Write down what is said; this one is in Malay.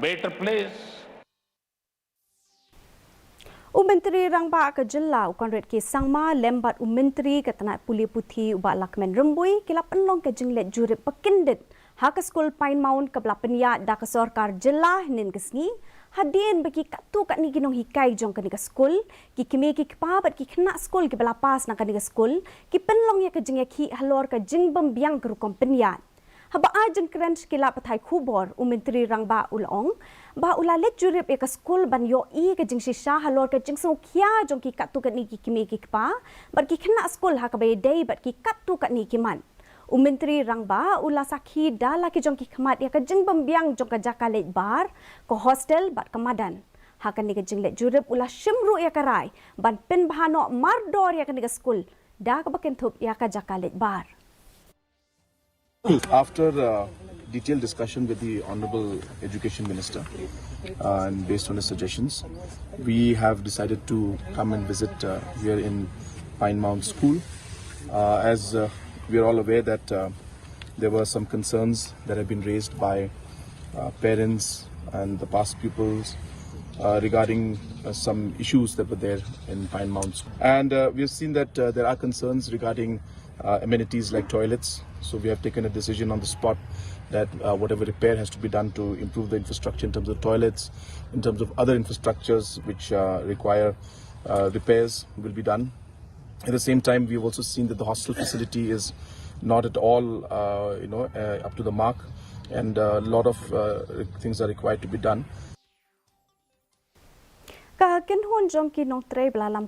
better place. Myntri Rangbah ke jela ukon ke sangma lembat Myntri ke Tnat Pule Puthi ubak lakmen rembui kila penlong ke jenglet Jurip pekindet ha ke Skul Pine Mount ke belapenya da ke sorkar jela nin kesni hadin bagi katu kat ni ginong hikai jong ke ni ke skul ki kimi ki kpa bat ki kena skul ki belapas nak ke ni ke skul ki penlong ya ke jengya ki halor ke jengbem biang ke rukom penyat haba ajeng keren skila patai kubor Myntri Rangbah ulong ba ulalet Jurip ya ke skul ban yo I ke jeng shisha halor ke jeng sokya jong ki katu kat ni ki kimi ki kpa bat ki kena skul ha ke bay day bat ki katu kat ni ki man Myntri Rangbah ula sakhi dala ki jong ki khamat ya ke jeng bembiang jong ke jaka Leit bar ko hostel bat kemadan ha kan ni ke jeng let Jurip ula shimru ya ke rai ban pen bahano mardor ya ke ni ke skul da ke bakin thup ya ke jaka Leit bar. After detailed discussion with the Honorable Education Minister and based on his suggestions, we have decided to come and visit here in Pine Mount School. As we are all aware that there were some concerns that have been raised by parents and the past pupils regarding some issues that were there in Pine Mount School. And we have seen that there are concerns regarding amenities like toilets. So we have taken a decision on the spot that whatever repair has to be done to improve the infrastructure in terms of toilets, in terms of other infrastructures which require repairs will be done. At the same time, we have also seen that the hostel facility is not at all up to the mark, and a lot of things are required to be done. Ka ken hon jong ki nong tre belalam